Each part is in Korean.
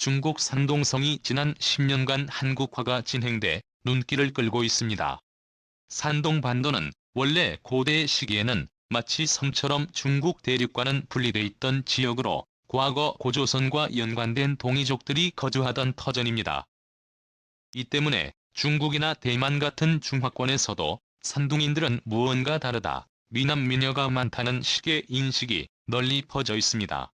중국 산둥성이 지난 10년간 한국화가 진행돼 눈길을 끌고 있습니다. 산둥반도는 원래 고대 시기에는 마치 섬처럼 중국 대륙과는 분리돼 있던 지역으로 과거 고조선과 연관된 동이족들이 거주하던 터전입니다. 이 때문에 중국이나 대만 같은 중화권에서도 산둥인들은 무언가 다르다, 미남미녀가 많다는 식의 인식이 널리 퍼져 있습니다.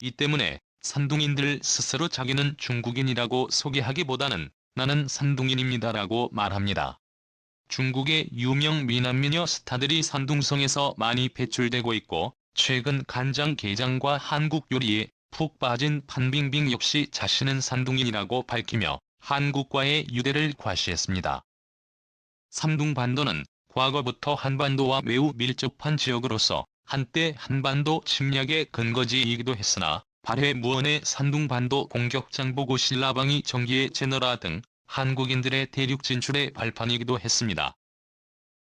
이 때문에 산둥인들 스스로 자기는 중국인이라고 소개하기보다는 나는 산둥인입니다라고 말합니다. 중국의 유명 미남미녀 스타들이 산둥성에서 많이 배출되고 있고, 최근 간장게장과 한국 요리에 푹 빠진 판빙빙 역시 자신은 산둥인이라고 밝히며 한국과의 유대를 과시했습니다. 산둥반도는 과거부터 한반도와 매우 밀접한 지역으로서 한때 한반도 침략의 근거지이기도 했으나 발해무언의 산둥반도 공격장 보고 신라방위 정기의 제너라 등 한국인들의 대륙 진출의 발판이기도 했습니다.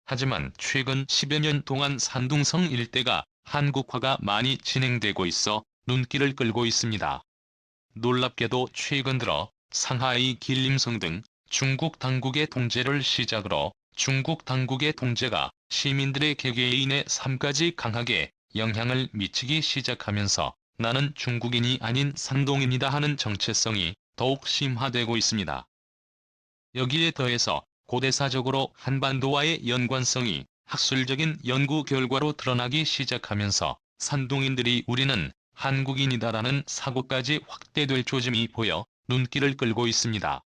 하지만 최근 10여 년 동안 산둥성 일대가 한국화가 많이 진행되고 있어 눈길을 끌고 있습니다. 놀랍게도 최근 들어 상하이 길림성 등 중국 당국의 통제를 시작으로 중국 당국의 통제가 시민들의 개개인의 삶까지 강하게 영향을 미치기 시작하면서 나는 중국인이 아닌 산둥인이다 하는 정체성이 더욱 심화되고 있습니다. 여기에 더해서 고대사적으로 한반도와의 연관성이 학술적인 연구 결과로 드러나기 시작하면서 산둥인들이 우리는 한국인이다라는 사고까지 확대될 조짐이 보여 눈길을 끌고 있습니다.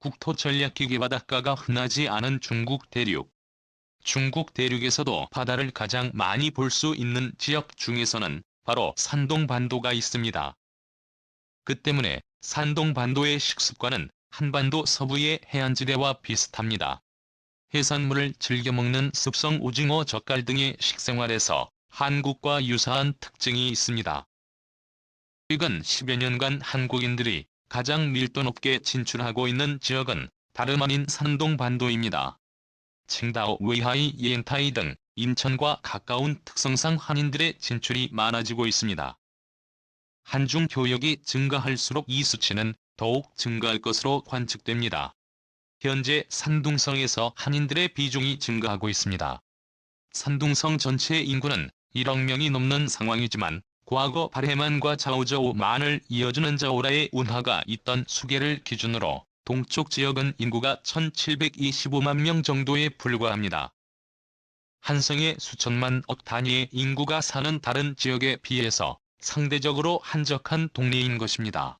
국토전략기계 바닷가가 흔하지 않은 중국 대륙. 중국 대륙에서도 바다를 가장 많이 볼 수 있는 지역 중에서는 바로 산둥반도가 있습니다. 그 때문에 산둥반도의 식습관은 한반도 서부의 해안지대와 비슷합니다. 해산물을 즐겨 먹는 습성 오징어 젓갈 등의 식생활에서 한국과 유사한 특징이 있습니다. 최근 10여 년간 한국인들이 가장 밀도 높게 진출하고 있는 지역은 다름 아닌 산둥반도입니다. 칭다오, 웨이하이, 옌타이 등 인천과 가까운 특성상 한인들의 진출이 많아지고 있습니다. 한중 교역이 증가할수록 이 수치는 더욱 증가할 것으로 관측됩니다. 현재 산둥성에서 한인들의 비중이 증가하고 있습니다. 산둥성 전체 인구는 1억 명이 넘는 상황이지만 과거 발해만과 자오저오만을 이어주는 자오라의 운하가 있던 수계를 기준으로 동쪽 지역은 인구가 1725만 명 정도에 불과합니다. 한성의 수천만 억 단위의 인구가 사는 다른 지역에 비해서 상대적으로 한적한 동네인 것입니다.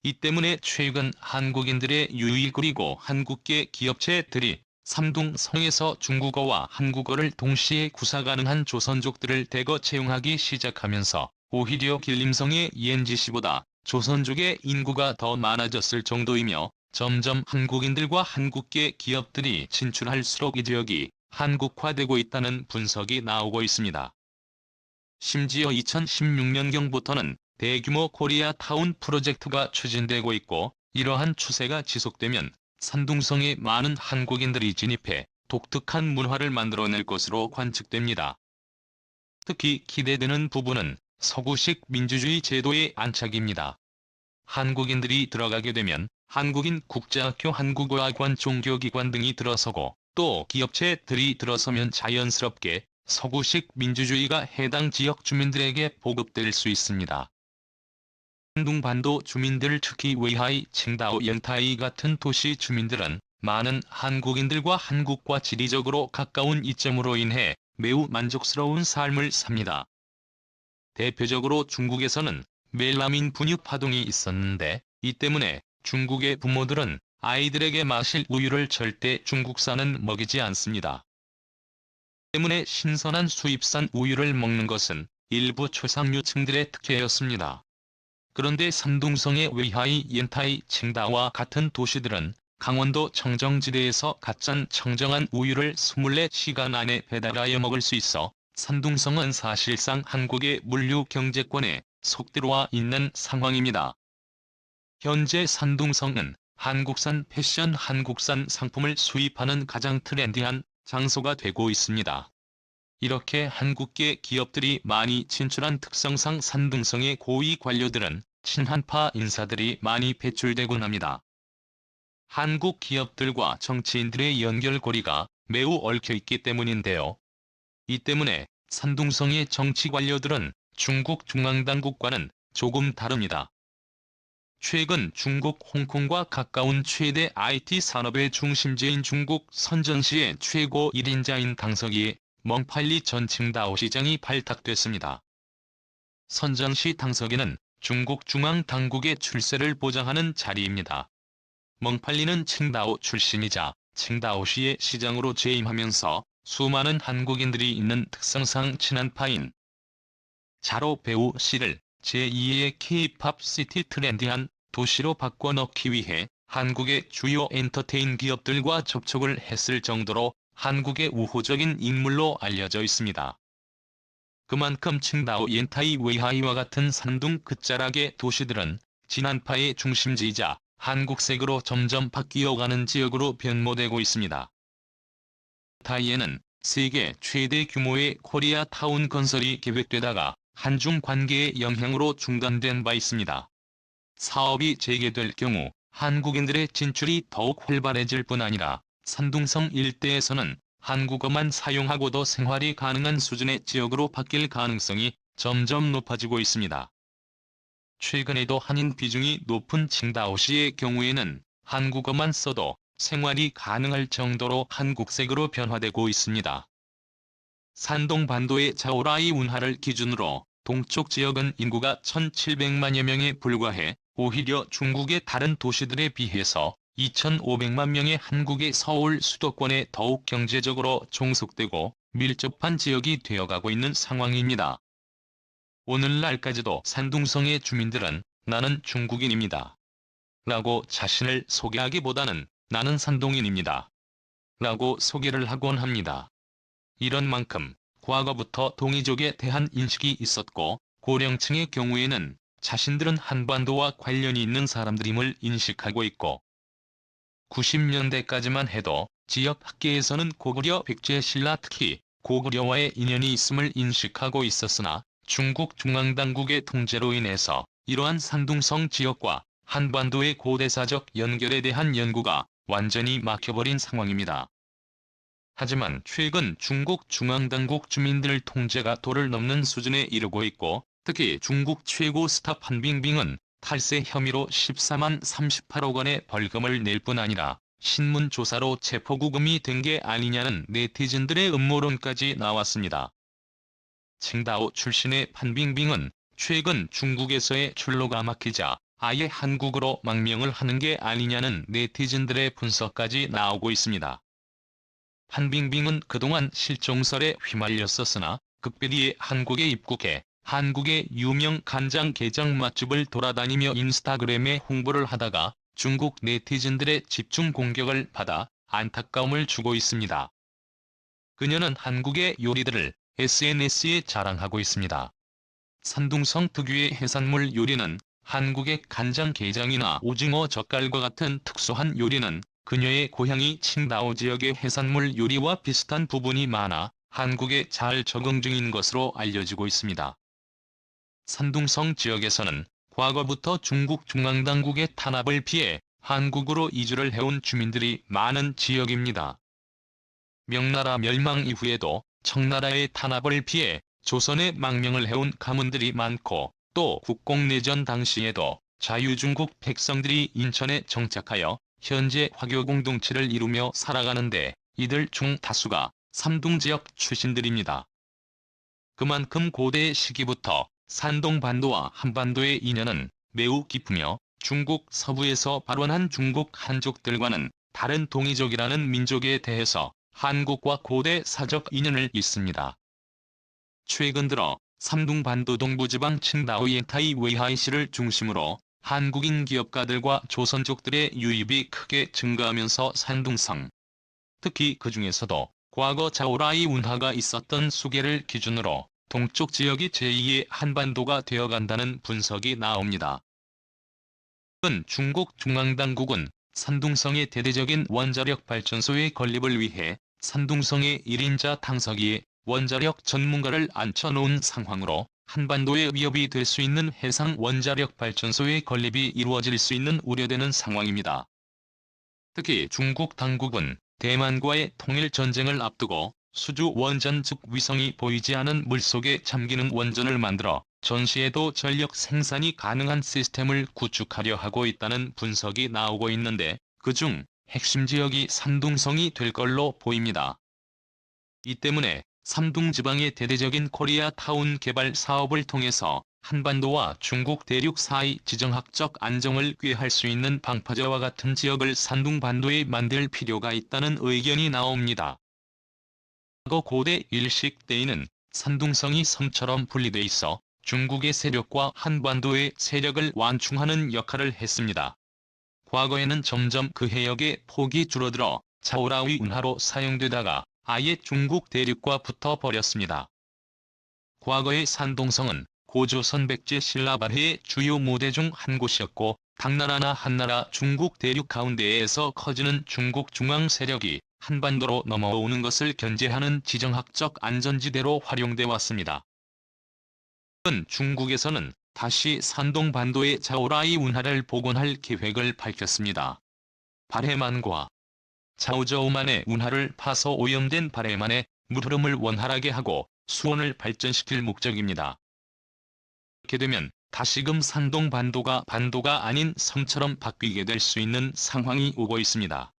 이 때문에 최근 한국인들의 유입 그리고 한국계 기업체들이 산둥성에서 중국어와 한국어를 동시에 구사 가능한 조선족들을 대거 채용하기 시작하면서 오히려 길림성의 ENGC보다 조선족의 인구가 더 많아졌을 정도이며 점점 한국인들과 한국계 기업들이 진출할수록 이 지역이 한국화되고 있다는 분석이 나오고 있습니다. 심지어 2016년경부터는 대규모 코리아타운 프로젝트가 추진되고 있고, 이러한 추세가 지속되면 산둥성에 많은 한국인들이 진입해 독특한 문화를 만들어낼 것으로 관측됩니다. 특히 기대되는 부분은 서구식 민주주의 제도의 안착입니다. 한국인들이 들어가게 되면 한국인 국제학교, 한국어학원, 종교기관 등이 들어서고 또 기업체들이 들어서면 자연스럽게 서구식 민주주의가 해당 지역 주민들에게 보급될 수 있습니다. 산둥반도 주민들, 특히 웨이하이, 칭다오, 연타이 같은 도시 주민들은 많은 한국인들과 한국과 지리적으로 가까운 이점으로 인해 매우 만족스러운 삶을 삽니다. 대표적으로 중국에서는 멜라민 분유 파동이 있었는데, 이 때문에 중국의 부모들은 아이들에게 마실 우유를 절대 중국산은 먹이지 않습니다. 때문에 신선한 수입산 우유를 먹는 것은 일부 초상류층들의 특혜였습니다. 그런데 산둥성의 웨이하이, 옌타이, 칭다오와 같은 도시들은 강원도 청정지대에서 갓짠 청정한 우유를 24시간 안에 배달하여 먹을 수 있어 산둥성은 사실상 한국의 물류 경제권에 속 들어와 있는 상황입니다. 현재 산둥성은 한국산 패션, 한국산 상품을 수입하는 가장 트렌디한 장소가 되고 있습니다. 이렇게 한국계 기업들이 많이 진출한 특성상 산둥성의 고위 관료들은 친한파 인사들이 많이 배출되곤 합니다. 한국 기업들과 정치인들의 연결고리가 매우 얽혀있기 때문인데요. 이 때문에 산둥성의 정치 관료들은 중국 중앙당국과는 조금 다릅니다. 최근 중국 홍콩과 가까운 최대 IT 산업의 중심지인 중국 선전시의 최고 1인자인 당서기에 멍팔리 전 칭다오 시장이 발탁됐습니다. 선전시 당서기는 중국 중앙당국의 출세를 보장하는 자리입니다. 멍팔리는 칭다오 출신이자 칭다오시의 시장으로 재임하면서 수많은 한국인들이 있는 특성상 친한파인 자로 배우 시를 제2의 K-팝 시티 트렌디한 도시로 바꿔넣기 위해 한국의 주요 엔터테인 기업들과 접촉을 했을 정도로 한국의 우호적인 인물로 알려져 있습니다. 그만큼 칭다오 옌타이 웨이하이와 같은 산둥 끝자락의 도시들은 진한파의 중심지이자 한국색으로 점점 바뀌어가는 지역으로 변모되고 있습니다. 타이에는 세계 최대 규모의 코리아타운 건설이 계획되다가 한중 관계의 영향으로 중단된 바 있습니다. 사업이 재개될 경우 한국인들의 진출이 더욱 활발해질 뿐 아니라 산둥성 일대에서는 한국어만 사용하고도 생활이 가능한 수준의 지역으로 바뀔 가능성이 점점 높아지고 있습니다. 최근에도 한인 비중이 높은 칭다오시의 경우에는 한국어만 써도 생활이 가능할 정도로 한국색으로 변화되고 있습니다. 산동반도의 자오라이 운하를 기준으로 동쪽 지역은 인구가 1,700만여 명에 불과해 오히려 중국의 다른 도시들에 비해서 2,500만 명의 한국의 서울 수도권에 더욱 경제적으로 종속되고 밀접한 지역이 되어가고 있는 상황입니다. 오늘날까지도 산둥성의 주민들은 나는 중국인입니다. 라고 자신을 소개하기보다는 나는 산동인입니다. 라고 소개를 하곤 합니다. 이런 만큼 과거부터 동이족에 대한 인식이 있었고 고령층의 경우에는 자신들은 한반도와 관련이 있는 사람들임을 인식하고 있고 90년대까지만 해도 지역 학계에서는 고구려 백제 신라 특히 고구려와의 인연이 있음을 인식하고 있었으나 중국 중앙당국의 통제로 인해서 이러한 산둥성 지역과 한반도의 고대사적 연결에 대한 연구가 완전히 막혀버린 상황입니다. 하지만 최근 중국 중앙당국 주민들 통제가 도를 넘는 수준에 이르고 있고 특히 중국 최고 스타 판빙빙은 탈세 혐의로 14만 38억 원의 벌금을 낼 뿐 아니라 신문조사로 체포구금이 된 게 아니냐는 네티즌들의 음모론까지 나왔습니다. 칭다오 출신의 판빙빙은 최근 중국에서의 출로가 막히자 아예 한국으로 망명을 하는 게 아니냐는 네티즌들의 분석까지 나오고 있습니다. 판빙빙은 그동안 실종설에 휘말렸었으나 극별히 한국에 입국해 한국의 유명 간장게장 맛집을 돌아다니며 인스타그램에 홍보를 하다가 중국 네티즌들의 집중 공격을 받아 안타까움을 주고 있습니다. 그녀는 한국의 요리들을 SNS에 자랑하고 있습니다. 산둥성 특유의 해산물 요리는 한국의 간장게장이나 오징어 젓갈과 같은 특수한 요리는 그녀의 고향이 칭다오 지역의 해산물 요리와 비슷한 부분이 많아 한국에 잘 적응 중인 것으로 알려지고 있습니다. 산둥성 지역에서는 과거부터 중국 중앙당국의 탄압을 피해 한국으로 이주를 해온 주민들이 많은 지역입니다. 명나라 멸망 이후에도 청나라의 탄압을 피해 조선에 망명을 해온 가문들이 많고 또 국공내전 당시에도 자유중국 백성들이 인천에 정착하여 현재 화교 공동체를 이루며 살아가는데 이들 중 다수가 삼둥지역 출신들입니다. 그만큼 고대 시기부터 산동반도와 한반도의 인연은 매우 깊으며 중국 서부에서 발원한 중국 한족들과는 다른 동이족이라는 민족에 대해서 한국과 고대 사적 인연을 잇습니다. 최근 들어 삼둥반도 동부지방 칭다오 옌타이 웨이하이시를 중심으로 한국인 기업가들과 조선족들의 유입이 크게 증가하면서 산둥성, 특히 그 중에서도 과거 자오라이 운하가 있었던 수계를 기준으로 동쪽 지역이 제2의 한반도가 되어간다는 분석이 나옵니다. 중국 중앙당국은 산둥성의 대대적인 원자력 발전소의 건립을 위해 산둥성의 1인자 당서기에 원자력 전문가를 앉혀놓은 상황으로 한반도에 위협이 될 수 있는 해상 원자력 발전소의 건립이 이루어질 수 있는 우려되는 상황입니다. 특히 중국 당국은 대만과의 통일 전쟁을 앞두고 수주 원전 즉 위성이 보이지 않은 물속에 잠기는 원전을 만들어 전시에도 전력 생산이 가능한 시스템을 구축하려 하고 있다는 분석이 나오고 있는데 그중 핵심 지역이 산둥성이 될 걸로 보입니다. 이 때문에 산둥 지방의 대대적인 코리아 타운 개발 사업을 통해서 한반도와 중국 대륙 사이 지정학적 안정을 꾀할 수 있는 방파제와 같은 지역을 산둥반도에 만들 필요가 있다는 의견이 나옵니다. 과거 고대 일식 때에는 산둥성이 섬처럼 분리돼 있어 중국의 세력과 한반도의 세력을 완충하는 역할을 했습니다. 과거에는 점점 그 해역의 폭이 줄어들어 자오라의 운하로 사용되다가 아예 중국 대륙과 붙어버렸습니다. 과거의 산둥성은 고조선 백제 신라 발해의 주요 무대 중 한 곳이었고 당나라나 한나라 중국 대륙 가운데에서 커지는 중국 중앙 세력이 한반도로 넘어오는 것을 견제하는 지정학적 안전지대로 활용돼 왔습니다. 중국에서는 다시 산둥반도의 자오라이 운하를 복원할 계획을 밝혔습니다. 발해만과 자오저우만의 운하를 파서 오염된 발해만의 물흐름을 원활하게 하고 수온을 발전시킬 목적입니다. 이렇게 되면 다시금 산둥반도가 반도가 아닌 섬처럼 바뀌게 될 수 있는 상황이 오고 있습니다.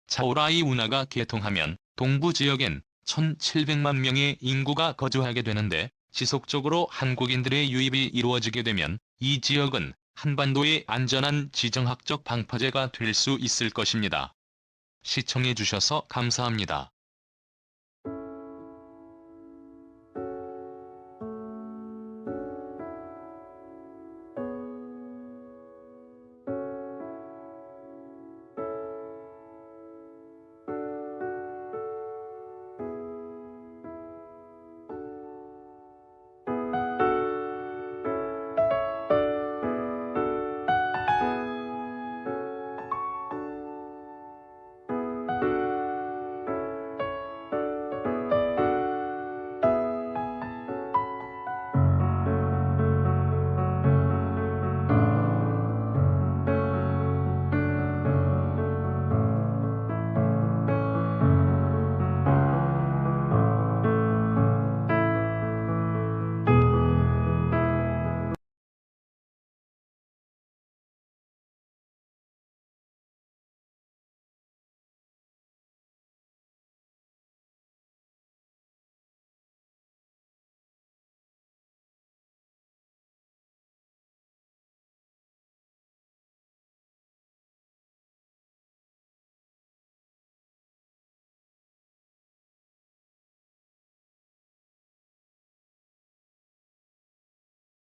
자오라이 운하가 개통하면 동부 지역엔 1,700만 명의 인구가 거주하게 되는데 지속적으로 한국인들의 유입이 이루어지게 되면 이 지역은 한반도의 안전한 지정학적 방파제가 될 수 있을 것입니다. 시청해주셔서 감사합니다.